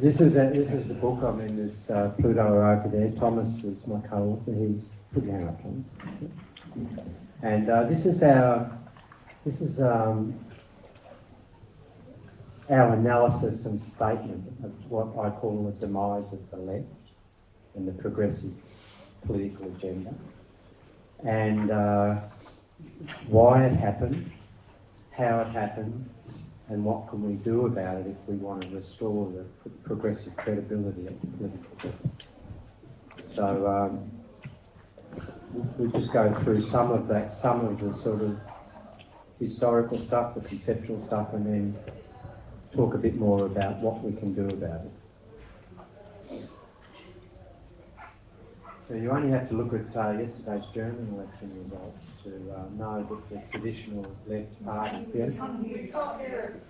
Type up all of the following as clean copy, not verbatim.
This is the book. I mean, there's Pluto over there. Thomas is my co-author. He's put your hand up, Thomas. And this is our analysis and statement of what I call the demise of the left and the progressive political agenda, and why it happened, how it happened, and what can we do about it if we want to restore the progressive credibility of the political level. So we'll just go through some of the sort of historical stuff, the conceptual stuff, and then talk a bit more about what we can do about it. So you only have to look at yesterday's German election results to know that the traditional left party... Yes?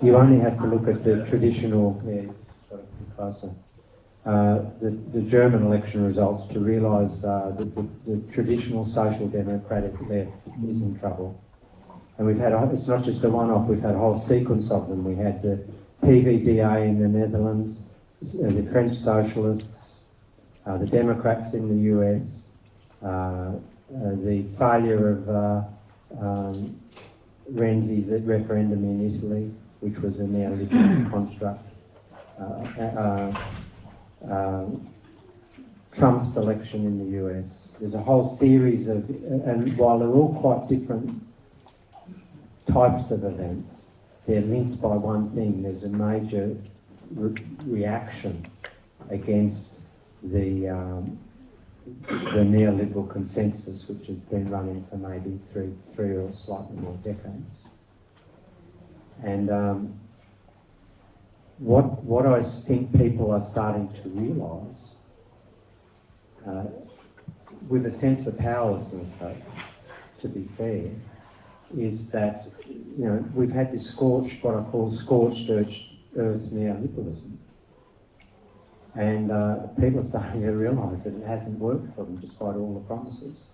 You only have to look at the traditional... Yeah, got it closer. The German election results to realise that the traditional social democratic left is in trouble. And we've had, it's not just a one-off, we've had a whole sequence of them. We had the PVDA in the Netherlands, the French socialists, the Democrats in the US, the failure of Renzi's referendum in Italy, which was a neoliberal construct, Trump's election in the US. There's a whole series of, and while they're all quite different types of events, they're linked by one thing. There's a major reaction against the neoliberal consensus, which has been running for maybe three or slightly more decades. And what I think people are starting to realise, with a sense of powerlessness, though, to be fair, is that we've had this what I call scorched earth neoliberalism. And people are starting to realise that it hasn't worked for them despite all the promises.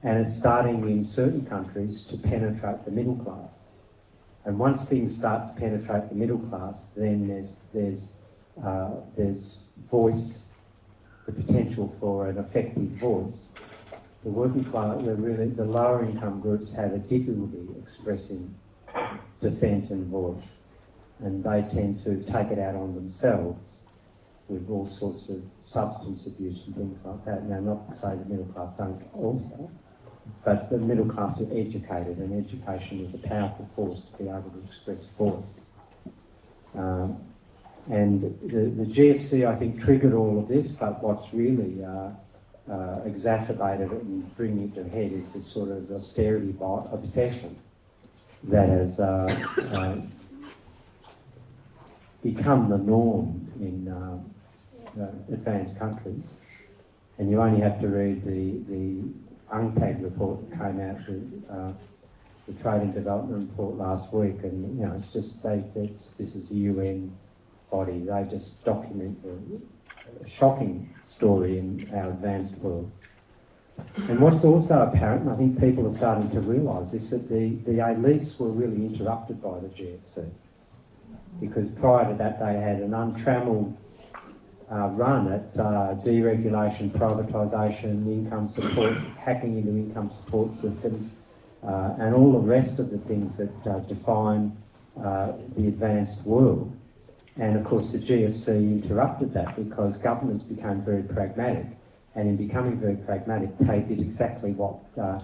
And it's starting in certain countries to penetrate the middle class. And once things start to penetrate the middle class, then there's voice, the potential for an effective voice. The working class, the lower income groups have a difficulty expressing dissent and voice. And they tend to take it out on themselves with all sorts of substance abuse and things like that. Now, not to say the middle class don't also, but the middle class are educated, and education is a powerful force to be able to express voice. And the GFC, I think, triggered all of this, but what's really exacerbated it and bringing it to a head is this sort of austerity obsession that has become the norm in advanced countries. And you only have to read the UNCTAD report that came out, the Trade and Development report last week, and it's just this is a UN body. They just document a shocking story in our advanced world. And what's also apparent, and I think people are starting to realise, is that the elites were really interrupted by the GFC, because prior to that they had an untrammelled run at deregulation, privatisation, income support, hacking into income support systems, and all the rest of the things that define the advanced world. And of course the GFC interrupted that because governments became very pragmatic, and in becoming very pragmatic they did exactly what the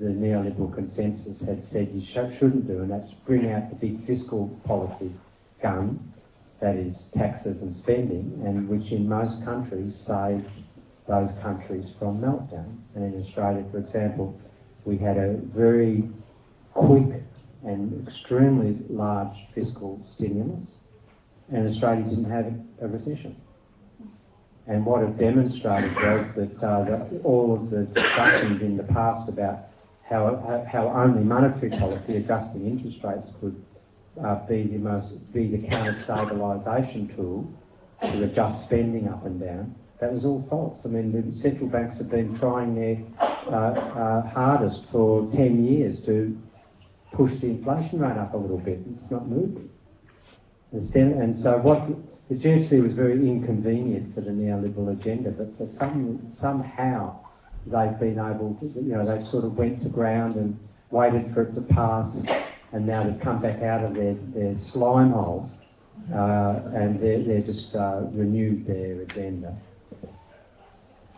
neoliberal consensus had said you shouldn't do, and that's bring out the big fiscal policy gun, that is taxes and spending, and which in most countries saved those countries from meltdown. And in Australia, for example, we had a very quick and extremely large fiscal stimulus, and Australia didn't have a recession. And what it demonstrated was that all of the discussions in the past about how only monetary policy, adjusting interest rates, could be the counter-stabilisation tool to adjust spending up and down, that was all false. I mean, the central banks have been trying their hardest for 10 years to push the inflation rate up a little bit. It's not moving. And so what the GFC was very inconvenient for the neoliberal agenda, but for somehow they've been able to, they sort of went to ground and waited for it to pass, and now they've come back out of their slime holes, and they're just renewed their agenda.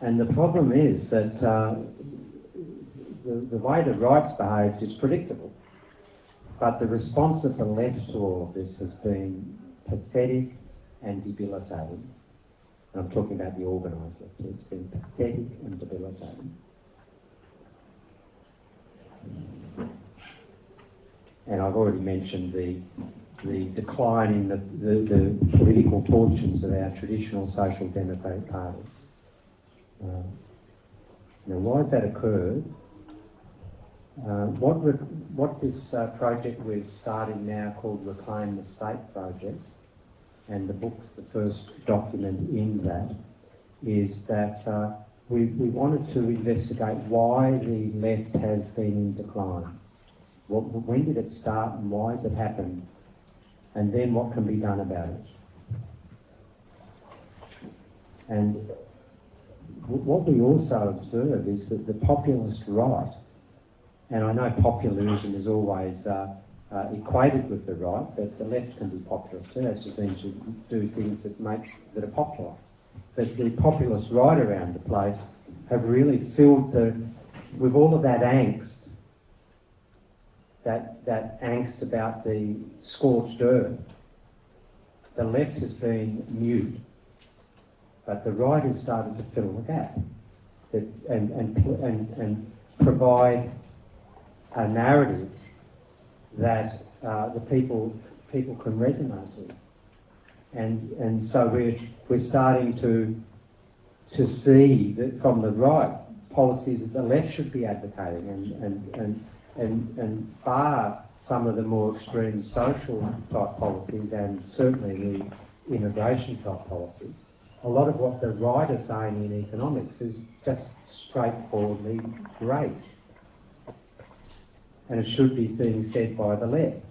And the problem is that the way the right's behaved is predictable, but the response of the left to all of this has been pathetic and debilitating. And I'm talking about the organised left. It's been pathetic and debilitating. And I've already mentioned the decline in the political fortunes of our traditional social democratic parties. Now, why has that occurred? What this project we're starting now called Reclaim the State Project, and the book's the first document in that, is that we wanted to investigate why the left has been in decline. When did it start and why has it happened? And then what can be done about it? And what we also observe is that the populist right, and I know populism is always equated with the right, but the left can be populist too. That just means you do things that are popular. But the populist right around the place have really filled with all of that angst, that angst about the scorched earth. The left has been mute, but the right has started to fill the gap and provide a narrative that the people can resonate with, and so we're starting to see that from the right policies that the left should be advocating, and bar some of the more extreme social type policies and certainly the immigration type policies. A lot of what the right are saying in economics is just straightforwardly great. And it should be being said by the left.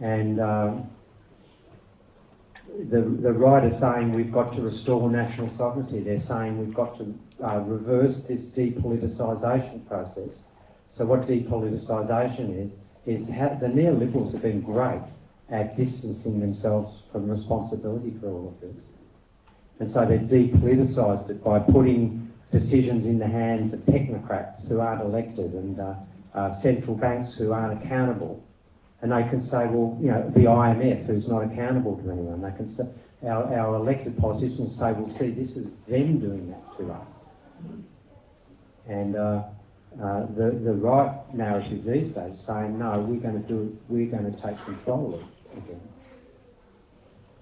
And the right are saying we've got to restore national sovereignty. They're saying we've got to reverse this depoliticisation process. So what depoliticisation is how the neoliberals have been great at distancing themselves from responsibility for all of this. And so they've depoliticised it by putting decisions in the hands of technocrats who aren't elected and central banks who aren't accountable. And they can say, well, the IMF, who's not accountable to anyone, they can say, our elected politicians say, well, see, this is them doing that to us. And the right narrative these days is saying, no, we're going to do it, we're going to take control of it again.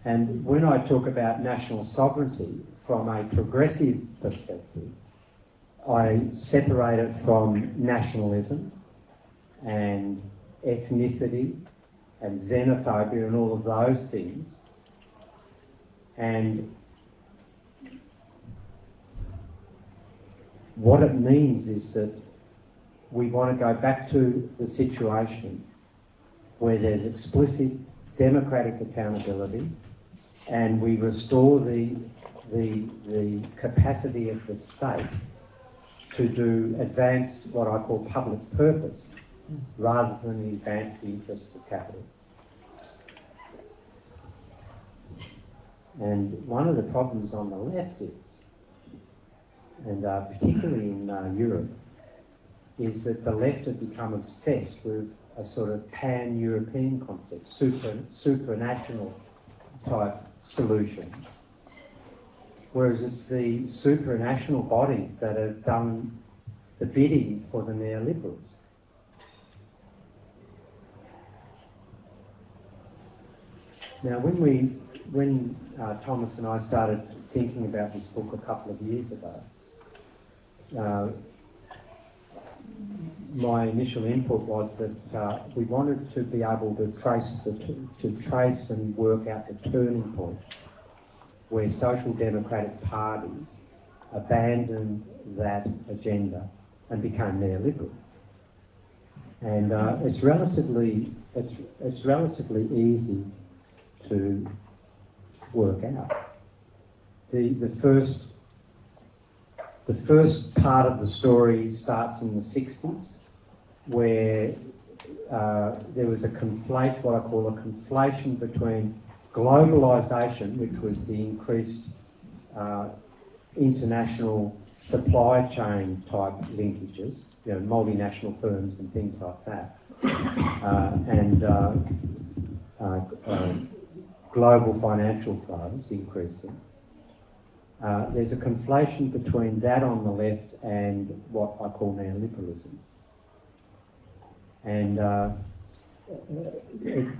And when I talk about national sovereignty from a progressive perspective, I separate it from nationalism and ethnicity and xenophobia and all of those things. And what it means is that we want to go back to the situation where there's explicit democratic accountability, and we restore the capacity of the state to advance what I call public purpose, rather than advance the interests of capital. And one of the problems on the left is, and particularly in Europe, is that the left have become obsessed with a sort of pan-European concept, supranational type solutions. Whereas it's the supranational bodies that have done the bidding for the neoliberals. Now, when Thomas and I started thinking about this book a couple of years ago, my initial input was that we wanted to be able to trace and work out the turning point where social democratic parties abandoned that agenda and became neoliberal. And it's relatively easy to work out. The first part of the story starts in the 60s, where there was what I call a conflation between globalisation, which was the increased international supply chain type linkages, multinational firms and things like that, and global financial flows increasing. There's a conflation between that on the left and what I call neoliberalism. And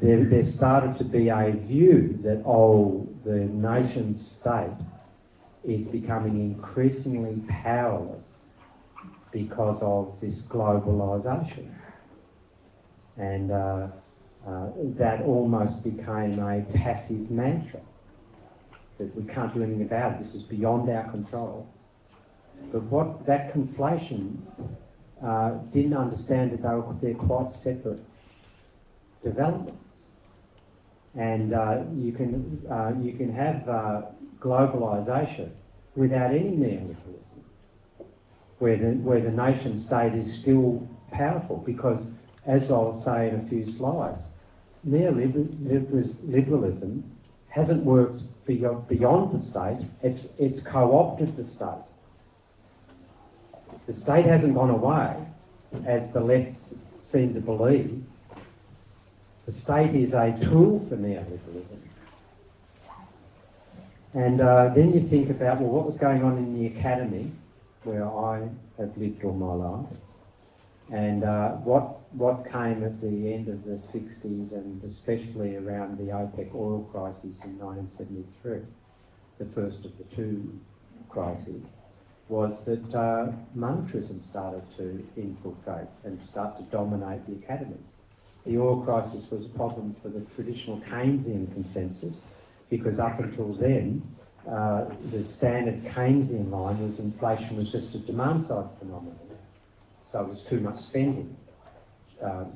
there started to be a view that, the nation state is becoming increasingly powerless because of this globalisation. And that almost became a passive mantra, that we can't do anything about it, this is beyond our control. But what that conflation didn't understand that they're quite separate developments. And you can have globalisation without any neoliberalism, where the nation state is still powerful, because, as I'll say in a few slides, neoliberalism hasn't worked beyond the state, it's co-opted the state. The state hasn't gone away, as the left seem to believe. The state is a tool for neoliberalism. And then you think about, what was going on in the academy, where I have lived all my life, and what came at the end of the 60s, and especially around the OPEC oil crisis in 1973, the first of the two crises, was that monetarism started to infiltrate and start to dominate the academy. The oil crisis was a problem for the traditional Keynesian consensus, because up until then, the standard Keynesian line was inflation was just a demand-side phenomenon. So it was too much spending.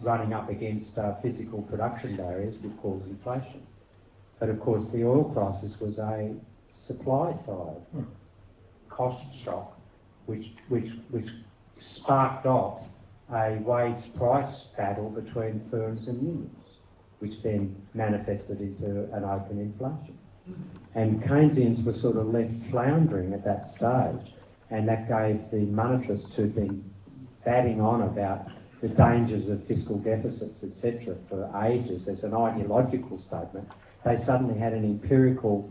Running up against physical production barriers would cause inflation. But of course, the oil crisis was a supply-side cost shock, which sparked off a wage-price battle between firms and unions, which then manifested into an open inflation. And Keynesians were sort of left floundering at that stage, and that gave the monetarists, who'd been batting on about the dangers of fiscal deficits, etc., for ages as an ideological statement, they suddenly had an empirical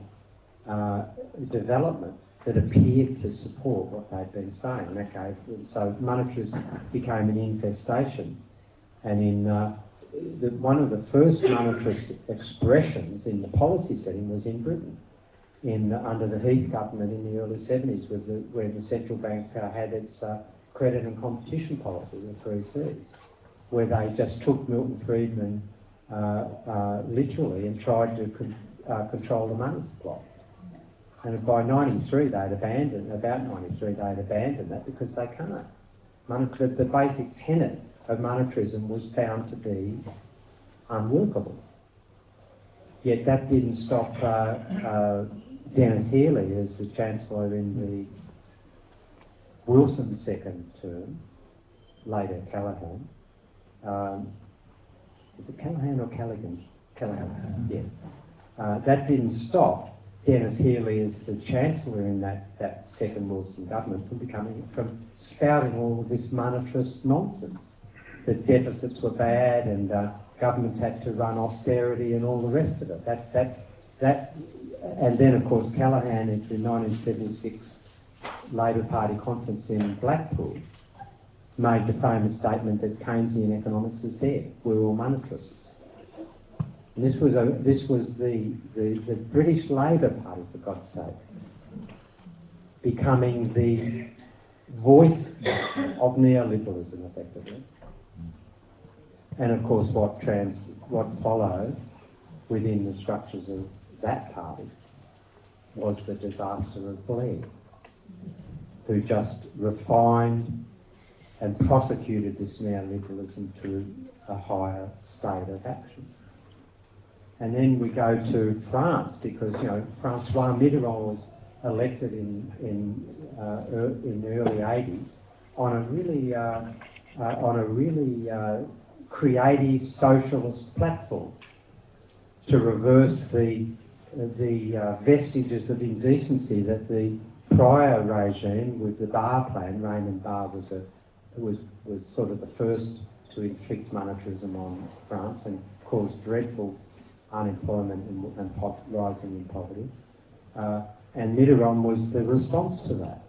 development that appeared to support what they'd been saying. And that gave, so monetarism became an infestation. And in one of the first monetarist expressions in the policy setting was in Britain, under the Heath government in the early 70s, where the central bank had its credit and competition policy, the 3 Cs, where they just took Milton Friedman literally and tried to control the money supply. And by 93 they'd abandoned that, because they can't. The basic tenet of monetarism was found to be unworkable. Yet that didn't stop Dennis Healey as the Chancellor in the Wilson's second term, later Callaghan. Is it Callaghan or Callaghan? Callaghan, yeah. That didn't stop Dennis Healey as the Chancellor in that second Wilson government from spouting all of this monetarist nonsense, that deficits were bad and governments had to run austerity and all the rest of it. And then of course Callaghan at the 1976 Labor Party conference in Blackpool made the famous statement that Keynesian economics is dead. We're all monetarists. And this was the British Labor Party, for God's sake, becoming the voice of neoliberalism, effectively. And of course, what followed within the structures of that party was the disaster of Blair, who just refined and prosecuted this neoliberalism to a higher state of action. And then we go to France, because Francois Mitterrand was elected in the early 80s on a really creative socialist platform to reverse the vestiges of indecency that the prior regime with the Barre plan. Raymond Barre was sort of the first to inflict monetarism on France and caused dreadful unemployment and rising in poverty. And Mitterrand was the response to that.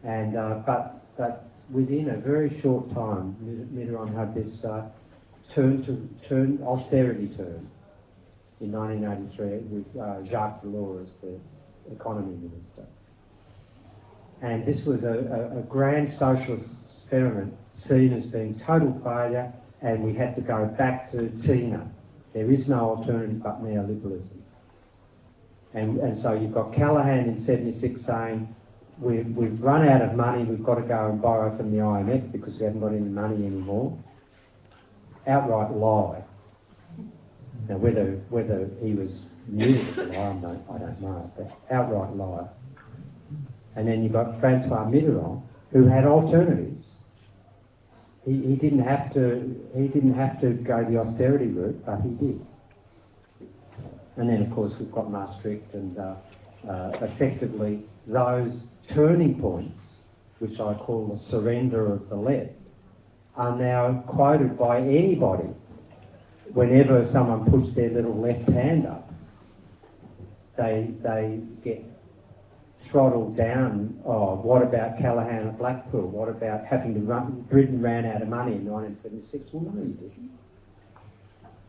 And but within a very short time, Mitterrand had this austerity turn in 1983 with Jacques Delors as the economy minister. And this was a grand socialist experiment seen as being total failure, and we had to go back to Tina. There is no alternative but neoliberalism. And so you've got Callaghan in 76 saying, we've run out of money, we've got to go and borrow from the IMF because we haven't got any money anymore. Outright lie. Now whether he knew it was a lie, I don't know, but outright lie. And then you've got Francois Mitterrand, who had alternatives. He didn't have to go the austerity route, but he did. And then, of course, we've got Maastricht and effectively those turning points, which I call the surrender of the left, are now quoted by anybody whenever someone puts their little left hand up. They get throttled down. Oh, what about Callaghan at Blackpool? What about having to Britain ran out of money in 1976? Well, no, you didn't.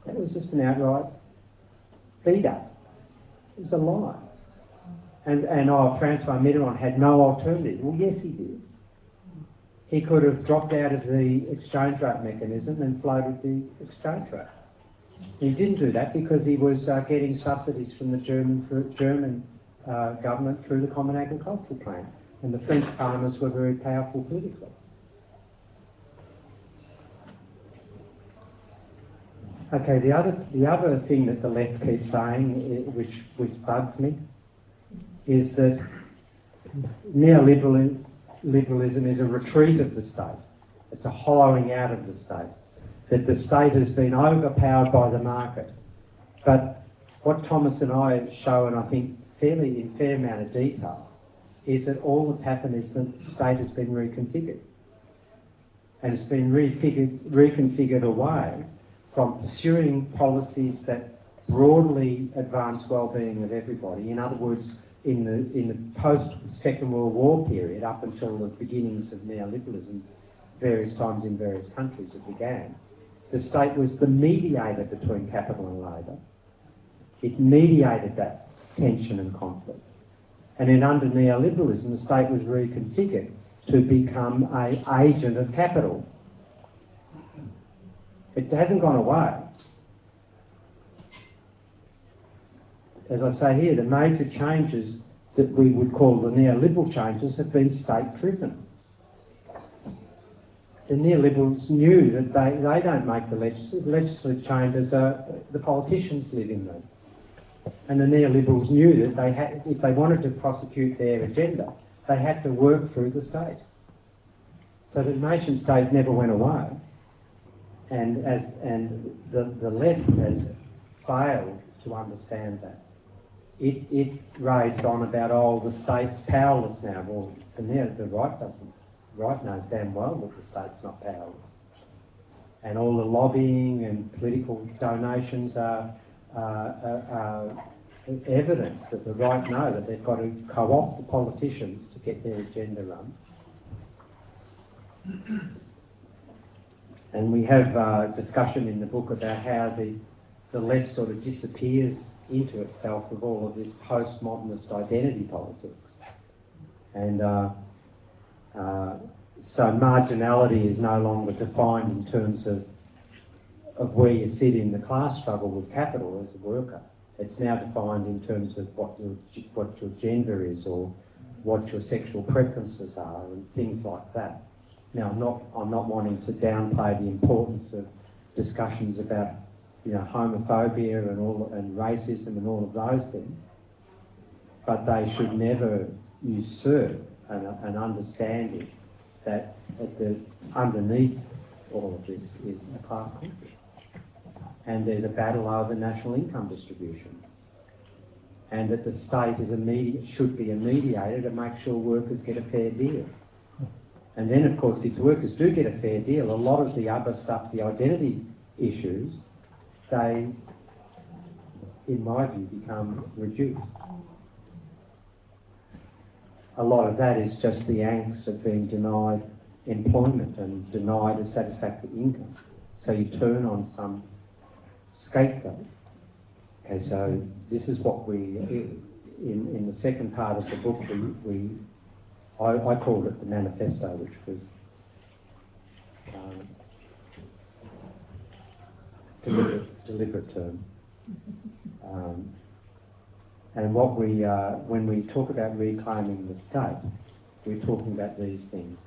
That was just an outright beat up. It was a lie. And Francois Mitterrand had no alternative. Well, yes, he did. He could have dropped out of the exchange rate mechanism and floated the exchange rate. He didn't do that because he was getting subsidies from the German government through the Common Agricultural Plan, and the French farmers were very powerful politically. Okay, the other thing that the left keeps saying, which bugs me, is that neoliberalism is a retreat of the state. It's a hollowing out of the state. That the state has been overpowered by the market. But what Thomas and I show, and I think in fair amount of detail, is that all that's happened is the state has been reconfigured. And it's been reconfigured away from pursuing policies that broadly advance well-being of everybody. In other words, in the post-Second World War period, up until the beginnings of neoliberalism, various times in various countries it began, the state was the mediator between capital and labour. It mediated that tension and conflict. And then under neoliberalism, the state was reconfigured to become an agent of capital. It hasn't gone away. As I say here, the major changes that we would call the neoliberal changes have been state-driven. The neoliberals knew that they don't make the legislative changes, the politicians live in them. And the neoliberals knew that if they wanted to prosecute their agenda, they had to work through the state. So the nation state never went away. And the left has failed to understand that. It raves on about, the state's powerless now. Well, the right doesn't. The right knows damn well that the state's not powerless. And all the lobbying and political donations are evidence that the right know that they've got to co-opt the politicians to get their agenda run. And we have a discussion in the book about how the left sort of disappears into itself with all of this postmodernist identity politics. And so marginality is no longer defined in terms of where you sit in the class struggle with capital as a worker. It's now defined in terms of what your gender is or what your sexual preferences are and things like that. Now, I'm not wanting to downplay the importance of discussions about, homophobia and racism and all of those things, but they should never usurp an understanding that underneath all of this is a class conflict. And there's a battle over national income distribution. And that the state should be a mediator to make sure workers get a fair deal. And then, of course, if workers do get a fair deal, a lot of the other stuff, the identity issues, they, in my view, become reduced. A lot of that is just the angst of being denied employment and denied a satisfactory income. So you turn on some scapegoat. Okay, so this is what in the second part of the book, I called it the manifesto, which was deliberate term. And when we talk about reclaiming the state, we're talking about these things: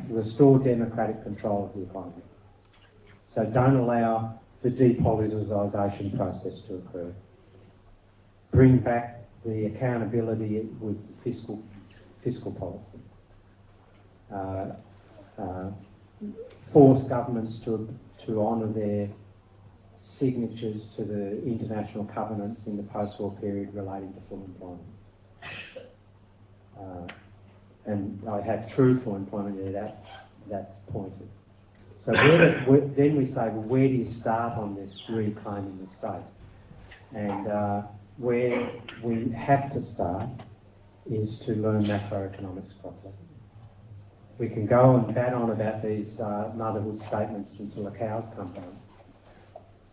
restore democratic control of the economy. So don't allow the depoliticisation process to occur. Bring back the accountability with fiscal policy. Force governments to honour their signatures to the international covenants in the post-war period relating to full employment. And I have true full employment there, that's pointed. So then we say, well, where do you start on this reclaiming the state? And where we have to start is to learn macroeconomics properly. We can go and bat on about these motherhood statements until the cows come home.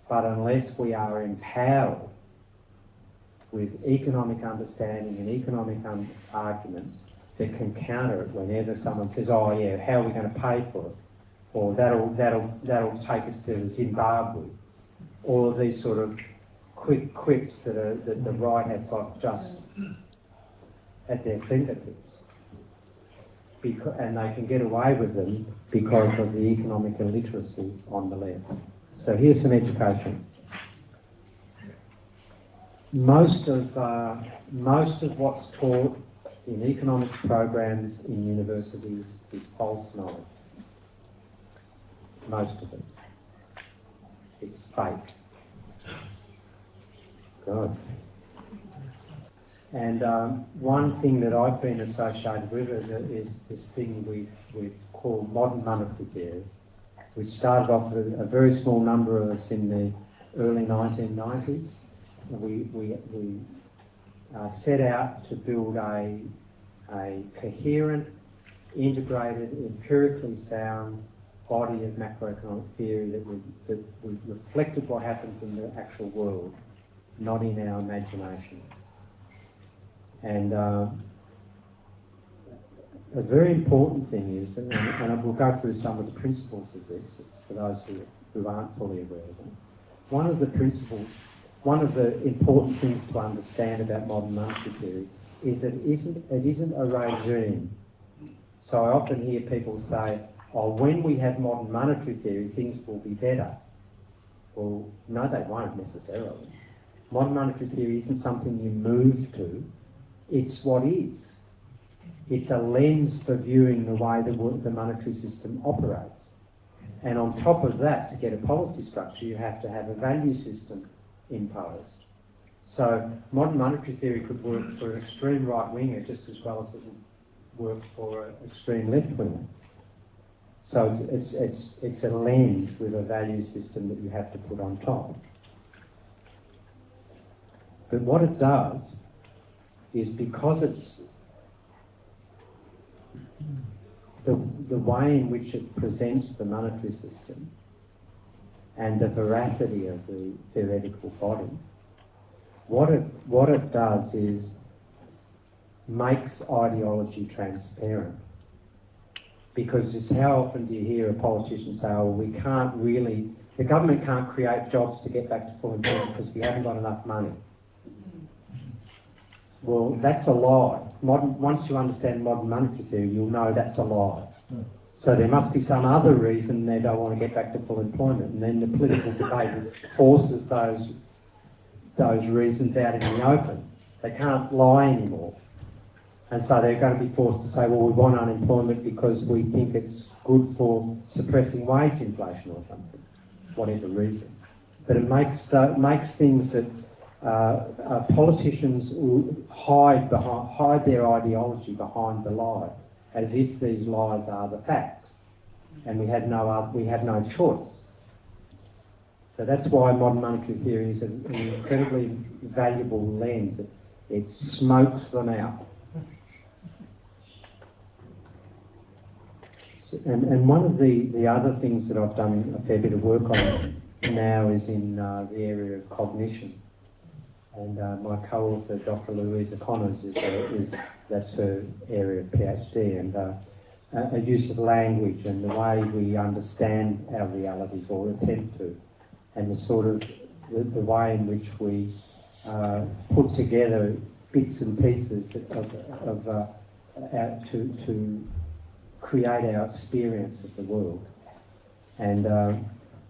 But unless we are empowered with economic understanding and economic arguments that can counter it whenever someone says, oh yeah, how are we going to pay for it? Or that'll take us to Zimbabwe. All of these sort of quick quips that the right have got just at their fingertips. And they can get away with them because of the economic illiteracy on the left. So here's some education. Most of what's taught in economics programs in universities is false knowledge. Most of it. It's fake. Good. And one thing that I've been associated with is this thing we call modern monetary theory, which started off with a very small number of us in the early 1990s. We set out to build a coherent, integrated, empirically sound body of macroeconomic theory that reflected what happens in the actual world, not in our imaginations. And a very important thing is, and we'll go through some of the principles of this for those who aren't fully aware of them. One of the important things to understand about modern monetary theory is that it isn't a regime. So I often hear people say, oh, when we have modern monetary theory, things will be better. Well, no, they won't necessarily. Modern monetary theory isn't something you move to, it's what is. It's a lens for viewing the way the monetary system operates. And on top of that, to get a policy structure, you have to have a value system imposed. So modern monetary theory could work for an extreme right-winger just as well as it would work for an extreme left-winger. So it's a lens with a value system that you have to put on top. But what it does is, because it's the way in which it presents the monetary system and the veracity of the theoretical body, what it does is makes ideology transparent. Because it's how often do you hear a politician say, oh, the government can't create jobs to get back to full employment because we haven't got enough money. Well, that's a lie. Once you understand modern monetary theory, you'll know that's a lie. So there must be some other reason they don't want to get back to full employment, and then the political debate forces those reasons out in the open. They can't lie anymore. And so they're going to be forced to say, well, we want unemployment because we think it's good for suppressing wage inflation or something, whatever reason. But it makes things that politicians hide their ideology behind the lie, as if these lies are the facts, and we have no choice. So that's why modern monetary theory is an incredibly valuable lens. It smokes them out. And one of the other things that I've done a fair bit of work on now is in the area of cognition. And my co-author, Dr. Louisa Connors, that's her area of PhD, and a use of language and the way we understand our realities, or attempt to, and the sort of the way in which we put together bits and pieces to create our experience of the world. And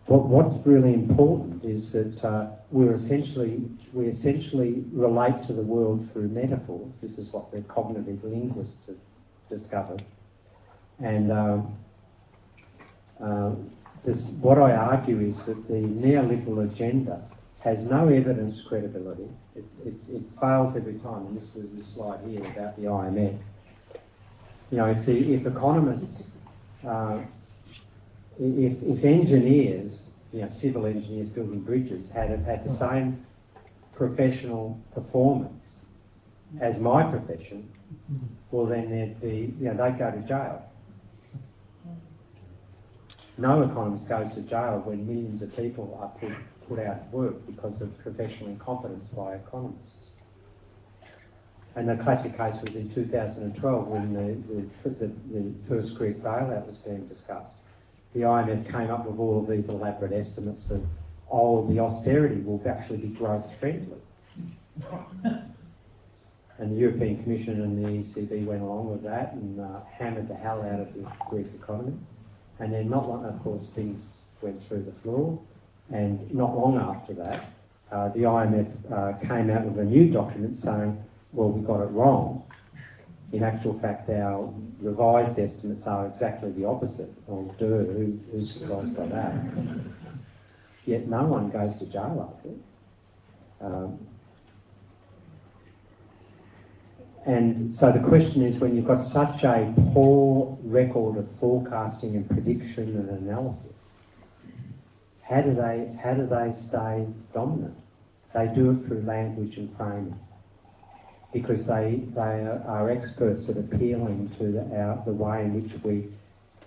what's really important is that we essentially relate to the world through metaphors. This is what the cognitive linguists have discovered. And what I argue is that the neoliberal agenda has no evidence credibility. It fails every time. And this was this slide here about the IMF. You know, if economists, if engineers, you know, civil engineers building bridges had the same professional performance as my profession, well then they'd go to jail. No economist goes to jail when millions of people are put out of work because of professional incompetence by economists. And the classic case was in 2012 when the first Greek bailout was being discussed. The IMF came up with all of these elaborate estimates of, the austerity will actually be growth friendly. And the European Commission and the ECB went along with that and hammered the hell out of the Greek economy. And then not long, of course, things went through the floor. And not long after that, the IMF came out with a new document saying, well, we got it wrong. In actual fact, our revised estimates are exactly the opposite. Oh, who's surprised by that? Yet no one goes to jail after it. And so the question is, when you've got such a poor record of forecasting and prediction and analysis, how do they stay dominant? They do it through language and framing, because they are experts at appealing to the way in which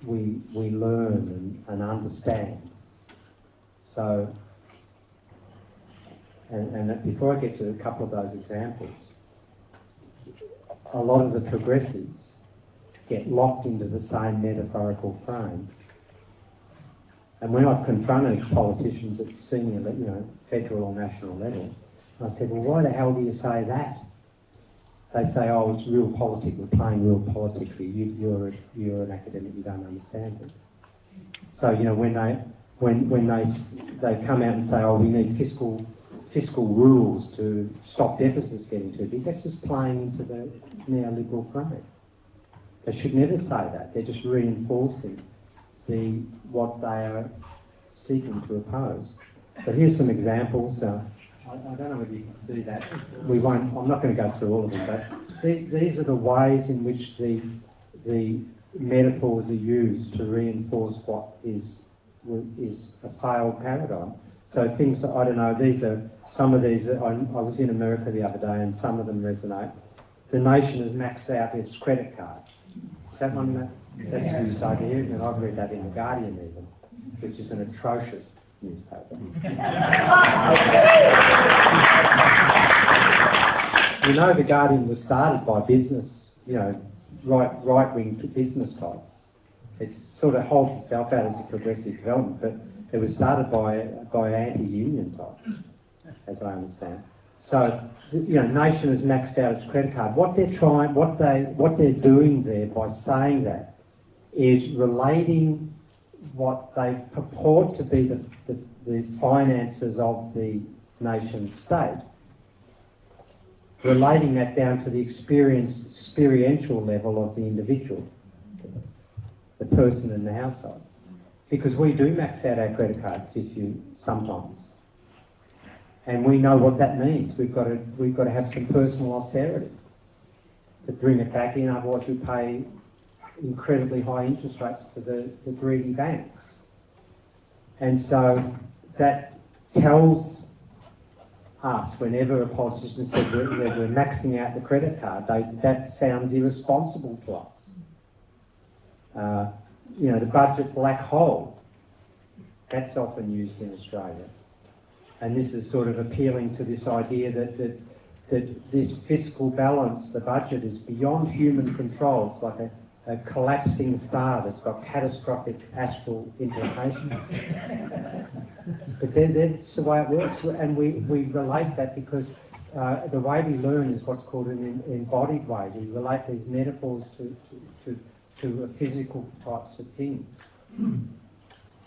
we learn and understand. So, and before I get to a couple of those examples, a lot of the progressives get locked into the same metaphorical frames. And when I've confronted politicians at senior, federal or national level, I said, well, why the hell do you say that? They say, oh, it's real politics, we're playing real politics here. You're an academic, you don't understand this. So, when they come out and say, oh, we need fiscal rules to stop deficits getting too big, that's just playing into the neoliberal frame. They should never say that. They're just reinforcing what they are seeking to oppose. So here's some examples. I don't know whether you can see that. I'm not going to go through all of them, but these are the ways in which the metaphors are used to reinforce what is a failed paradigm. So things, I don't know, some of these, I was in America the other day and some of them resonate. The nation has maxed out its credit card. Is that one that's used over here? And I've read that in The Guardian even, which is an atrocious newspaper. The Guardian was started by business, right-wing business types. It sort of holds itself out as a progressive development, but it was started by anti-union types, as I understand. So, nation has maxed out its credit card. What they're doing there by saying that is relating what they purport to be the finances of the nation state, relating that down to the experiential level of the individual, the person in the household. Because we do max out our credit cards sometimes. And we know what that means. We've got to have some personal austerity to bring it back in, otherwise we pay incredibly high interest rates to the greedy banks. And so that tells us, whenever a politician says we're maxing out the credit card, that sounds irresponsible to us. The budget black hole, that's often used in Australia. And this is sort of appealing to this idea that this fiscal balance, the budget, is beyond human control. It's like a collapsing star that's got catastrophic astral implications. But that's the way it works, and we relate that because the way we learn is what's called an embodied way. We relate these metaphors to physical types of things.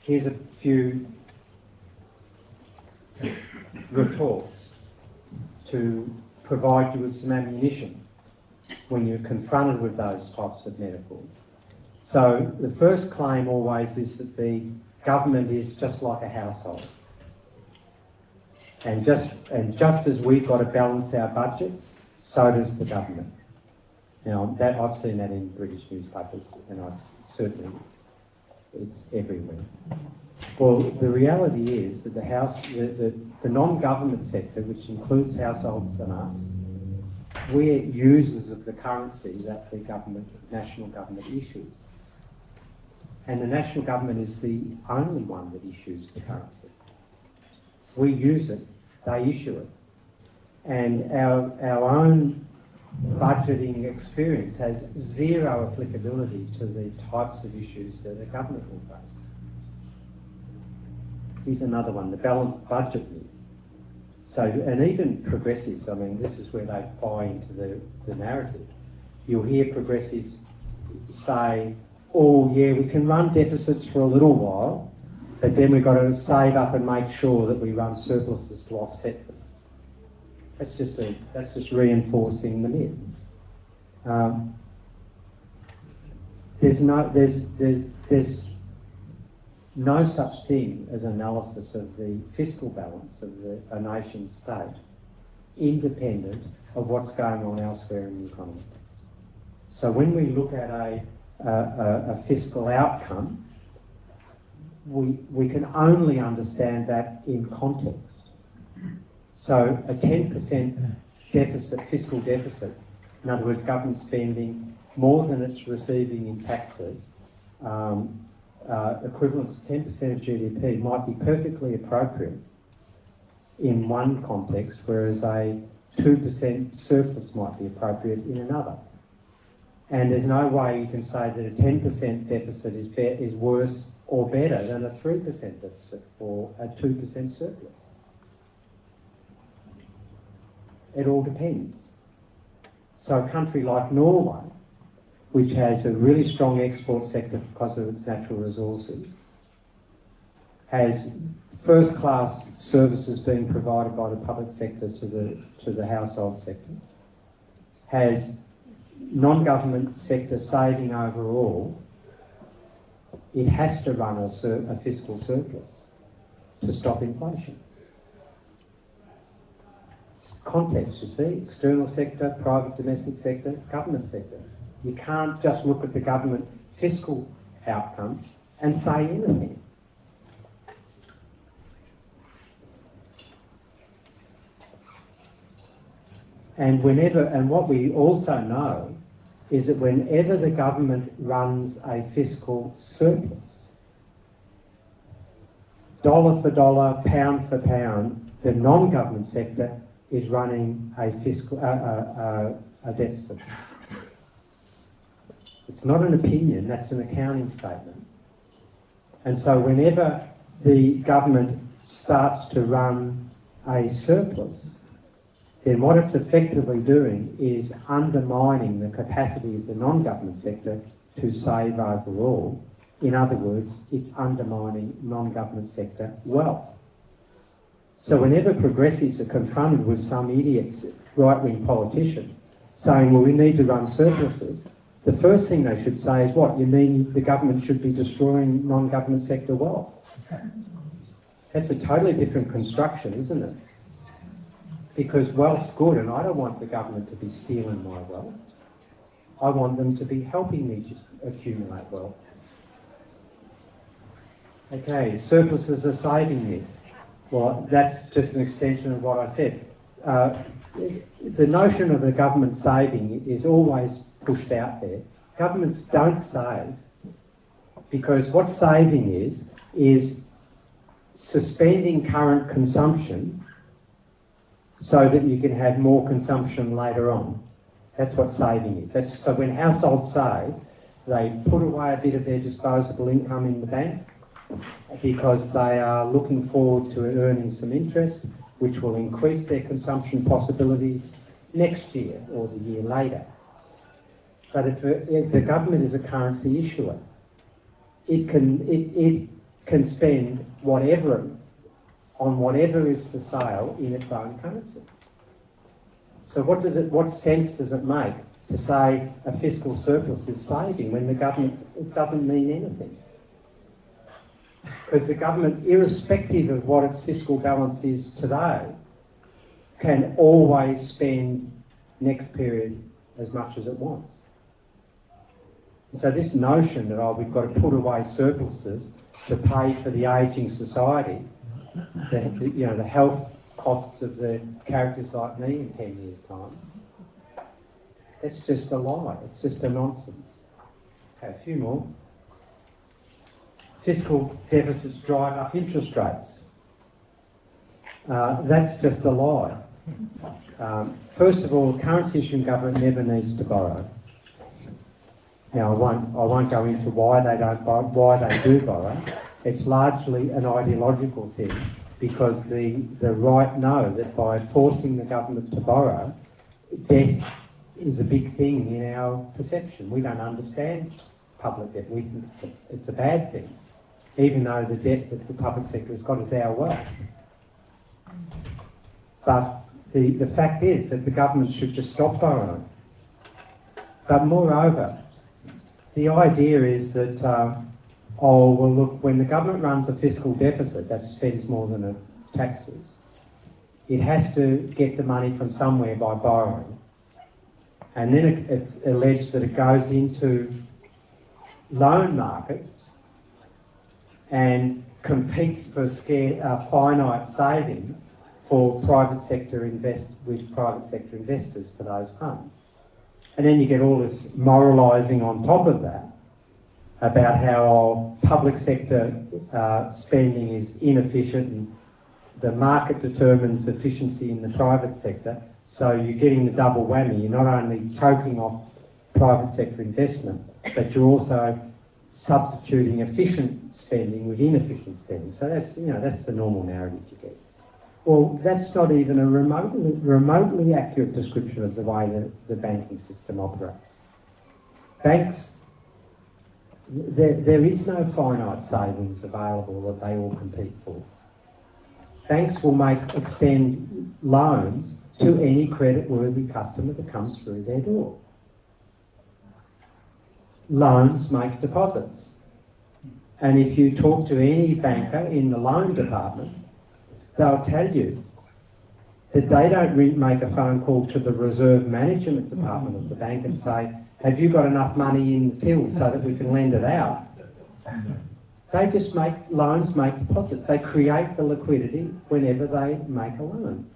Here's a few retorts to provide you with some ammunition when you're confronted with those types of metaphors. So the first claim always is that the government is just like a household. And just as we've got to balance our budgets, so does the government. Now, I've seen that in British newspapers, and it's everywhere. Well, the reality is that the non-government sector, which includes households and us, we're users of the currency that the national government issues. And the national government is the only one that issues the currency. We use it, they issue it. And our own budgeting experience has zero applicability to the types of issues that a government will face. Here's another one, the balanced budget myth. So, and even progressives, I mean, this is where they buy into the narrative. You'll hear progressives say, oh yeah, we can run deficits for a little while, but then we've got to save up and make sure that we run surpluses to offset them. That's just reinforcing the myth. There's no such thing as analysis of the fiscal balance of a nation state, independent of what's going on elsewhere in the economy. So when we look at a fiscal outcome, we can only understand that in context. So a 10% deficit, fiscal deficit, in other words, government spending more than it's receiving in taxes, equivalent to 10% of GDP, might be perfectly appropriate in one context, whereas a 2% surplus might be appropriate in another. And there's no way you can say that a 10% deficit is worse or better than a 3% deficit or a 2% surplus. It all depends. So a country like Norway, which has a really strong export sector because of its natural resources, has first-class services being provided by the public sector to the household sector, has non-government sector saving overall. It has to run a fiscal surplus to stop inflation. Context, you see, external sector, private domestic sector, government sector. You can't just look at the government fiscal outcomes and say anything. And what we also know is that whenever the government runs a fiscal surplus, dollar for dollar, pound for pound, the non-government sector is running a fiscal a deficit. It's not an opinion, that's an accounting statement. And so whenever the government starts to run a surplus, then what it's effectively doing is undermining the capacity of the non-government sector to save overall. In other words, it's undermining non-government sector wealth. So whenever progressives are confronted with some idiot right-wing politician saying, well, we need to run surpluses, the first thing they should say is, what, you mean the government should be destroying non-government sector wealth? That's a totally different construction, isn't it? Because wealth's good, and I don't want the government to be stealing my wealth. I want them to be helping me to accumulate wealth. Okay, surpluses are saving myth. Well, that's just an extension of what I said. The notion of the government saving is always pushed out there. Governments don't save, because what saving is suspending current consumption so that you can have more consumption later on. That's what saving is. So when households save, they put away a bit of their disposable income in the bank because they are looking forward to earning some interest, which will increase their consumption possibilities next year or the year later. But if the government is a currency issuer, it can spend whatever on whatever is for sale in its own currency. So what sense does it make to say a fiscal surplus is saving when the government, it doesn't mean anything? Because the government, irrespective of what its fiscal balance is today, can always spend next period as much as it wants. So this notion that, we've got to put away surpluses to pay for the ageing society, the health costs of the characters like me in 10 years' time, that's just a lie. It's just a nonsense. Okay, a few more. Fiscal deficits drive up interest rates. That's just a lie. First of all, currency issuing government never needs to borrow. Now, I won't go into why they do borrow. It's largely an ideological thing, because the right know that by forcing the government to borrow, debt is a big thing in our perception. We don't understand public debt. We think it's a bad thing, even though the debt that the public sector has got is our wealth. But the fact is that the government should just stop borrowing. But moreover, the idea is that, well look, when the government runs a fiscal deficit that spends more than it taxes, it has to get the money from somewhere by borrowing. And then it's alleged that it goes into loan markets and competes for finite savings with private sector investors for those funds. And then you get all this moralising on top of that about how public sector spending is inefficient and the market determines efficiency in the private sector. So you're getting the double whammy. You're not only choking off private sector investment, but you're also substituting efficient spending with inefficient spending. So that's the normal narrative you get. Well, that's not even a remotely accurate description of the way the banking system operates. Banks, there is no finite savings available that they all compete for. Banks will extend loans to any credit-worthy customer that comes through their door. Loans make deposits. And if you talk to any banker in the loan department, they'll tell you that they don't make a phone call to the reserve management department of the bank and say, have you got enough money in the till so that we can lend it out? They just make deposits. They create the liquidity whenever they make a loan.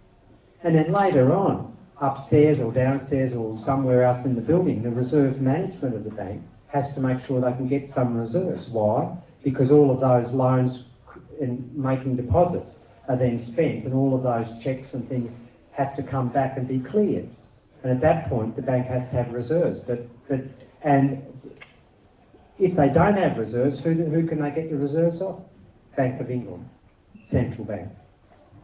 And then later on, upstairs or downstairs or somewhere else in the building, the reserve management of the bank has to make sure they can get some reserves. Why? Because all of those loans in making deposits are then spent, and all of those checks and things have to come back and be cleared. And at that point, the bank has to have reserves. And if they don't have reserves, who can they get the reserves off? Bank of England, central bank.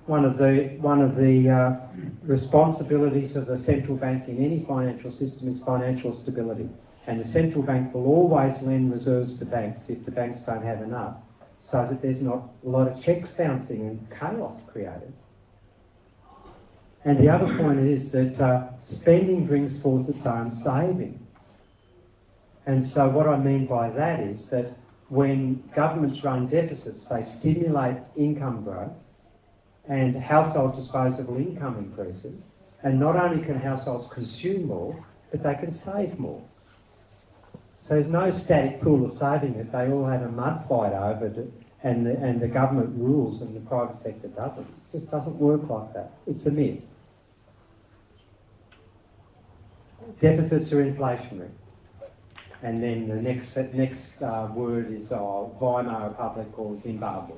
One of the responsibilities of the central bank in any financial system is financial stability. And the central bank will always lend reserves to banks if the banks don't have enough, so that there's not a lot of checks bouncing and chaos created. And the other point is that spending brings forth its own saving. And so what I mean by that is that when governments run deficits, they stimulate income growth and household disposable income increases. And not only can households consume more, but they can save more. So there's no static pool of saving that they all have a mud fight over it, and the government rules and the private sector doesn't. It just doesn't work like that. It's a myth. Deficits are inflationary. And then the next word is Weimar Republic or Zimbabwe.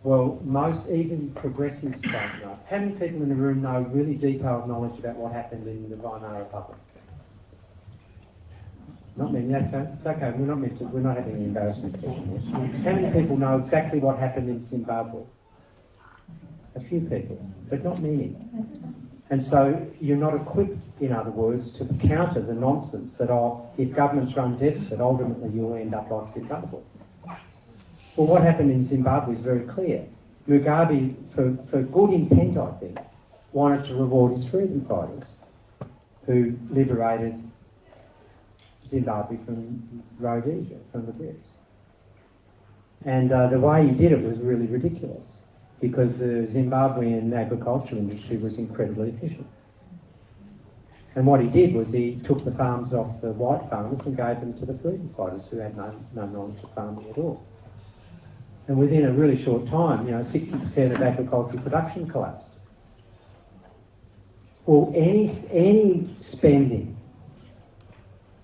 Well, most, even progressives don't know. How many people in the room know really detailed knowledge about what happened in the Weimar Republic? Not many. It's okay. We're not having an embarrassment session here. How many people know exactly what happened in Zimbabwe? A few people, but not many. And so you're not equipped, in other words, to counter the nonsense that if governments run deficit, ultimately you'll end up like Zimbabwe. Well, what happened in Zimbabwe is very clear. Mugabe, for good intent, I think, wanted to reward his freedom fighters who liberated Zimbabwe from Rhodesia, from the Brits. And the way he did it was really ridiculous, because the Zimbabwean agricultural industry was incredibly efficient. And what he did was he took the farms off the white farmers and gave them to the freedom fighters who had no knowledge of farming at all. And within a really short time, 60% of agricultural production collapsed. Well, any spending,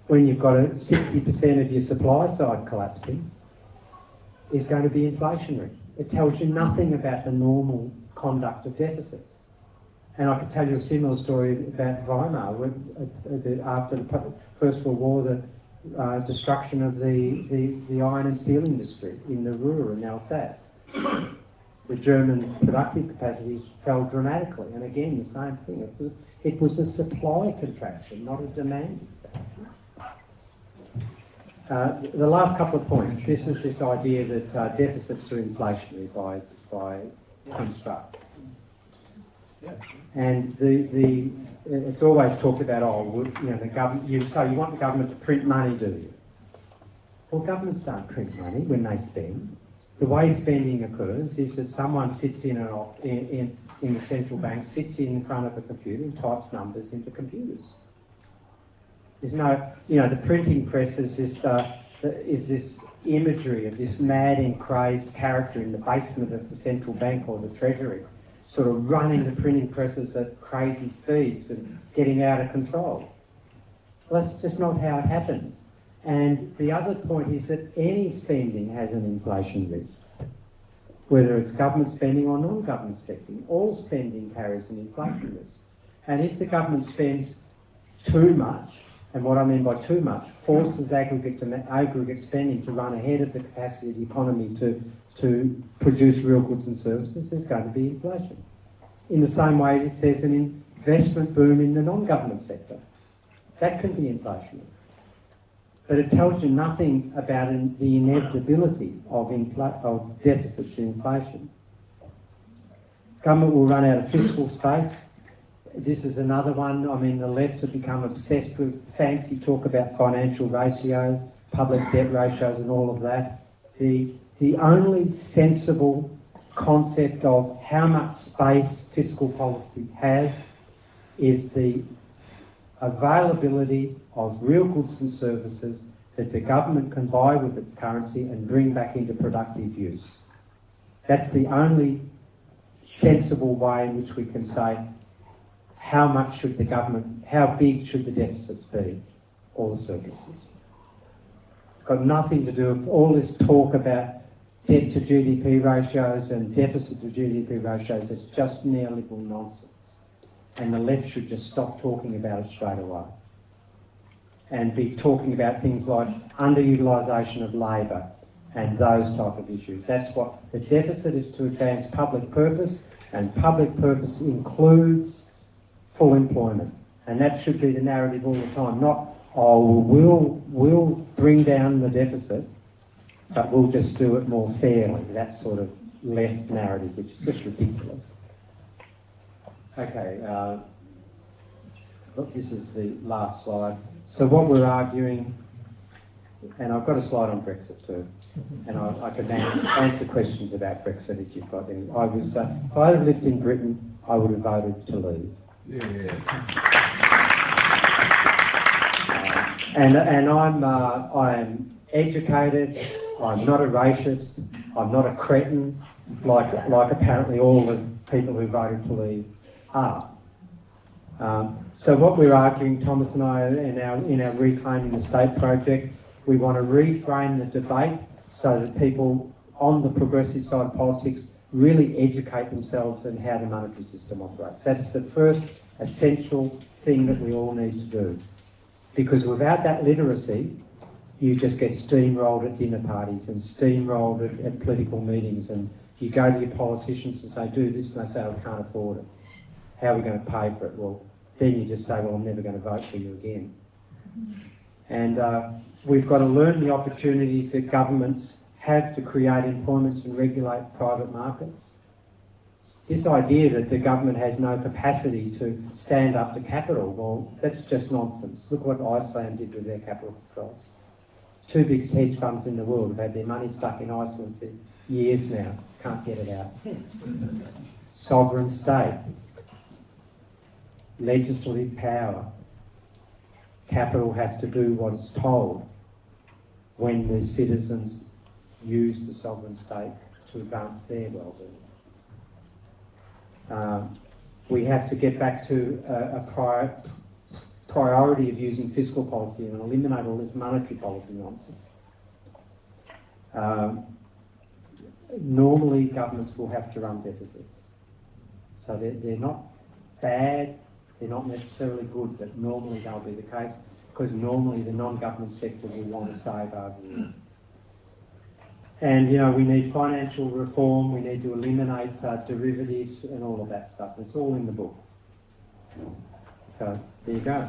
when you've got 60% of your supply side collapsing, is going to be inflationary. It tells you nothing about the normal conduct of deficits. And I could tell you a similar story about Weimar. After the First World War, the destruction of the iron and steel industry in the Ruhr and Alsace. The German productive capacities fell dramatically. And again, the same thing. It was a supply contraction, not a demand expansion. The last couple of points. This is this idea that deficits are inflationary by construct. And it's always talked about, the government. So you want the government to print money, do you? Well, governments don't print money when they spend. The way spending occurs is that someone sits in the central bank, sits in front of a computer and types numbers into computers. There's no, the printing press is this imagery of this mad and crazed character in the basement of the central bank or the treasury, sort of running the printing presses at crazy speeds and getting out of control. Well, that's just not how it happens. And the other point is that any spending has an inflation risk, whether it's government spending or non-government spending. All spending carries an inflation risk. And if the government spends too much, and what I mean by too much, forces aggregate spending to run ahead of the capacity of the economy to produce real goods and services, there's going to be inflation. In the same way, if there's an investment boom in the non-government sector, that can be inflationary. But it tells you nothing about the inevitability of deficits and inflation. Government will run out of fiscal space. This is another one. I mean, the left have become obsessed with fancy talk about financial ratios, public debt ratios and all of that. The only sensible concept of how much space fiscal policy has is the availability of real goods and services that the government can buy with its currency and bring back into productive use. That's the only sensible way in which we can say how big should the deficits be, or the surpluses. It's got nothing to do with all this talk about debt to GDP ratios and deficit to GDP ratios. It's just neoliberal nonsense. And the left should just stop talking about it straight away and be talking about things like underutilisation of labour and those type of issues. That's what the deficit is, to advance public purpose, and public purpose includes full employment. And that should be the narrative all the time, not, oh, we'll bring down the deficit, but we'll just do it more fairly. That sort of left narrative, which is just ridiculous. Okay, look, this is the last slide. So what we're arguing, and I've got a slide on Brexit too, and I can answer questions about Brexit if you've got any. I was, if I had lived in Britain, I would have voted to leave. And I am educated. I'm not a racist. I'm not a cretin, like apparently all the people who voted to leave are. So what we're arguing, Thomas and I, in our Reclaiming the State project, we want to reframe the debate so that people on the progressive side of politics really educate themselves in how the monetary system operates. That's the first essential thing that we all need to do. Because without that literacy, you just get steamrolled at dinner parties and steamrolled at political meetings, and you go to your politicians and say, do this, and they say, I can't afford it. How are we going to pay for it? Well, then you just say, well, I'm never going to vote for you again. And we've got to learn the opportunities that governments have to create employments and regulate private markets. This idea that the government has no capacity to stand up to capital, well, that's just nonsense. Look what Iceland did with their capital controls. Two biggest hedge funds in the world have had their money stuck in Iceland for years now. Can't get it out. Sovereign state. Legislative power. Capital has to do what it's told when the citizens use the sovereign state to advance their well-being. We have to get back to a priority of using fiscal policy and eliminate all this monetary policy nonsense. Normally, governments will have to run deficits. So they're not bad, they're not necessarily good, but normally they'll be the case, because normally the non-government sector will want to save overall. And, you know, we need financial reform, we need to eliminate derivatives and all of that stuff. It's all in the book. So, there you go.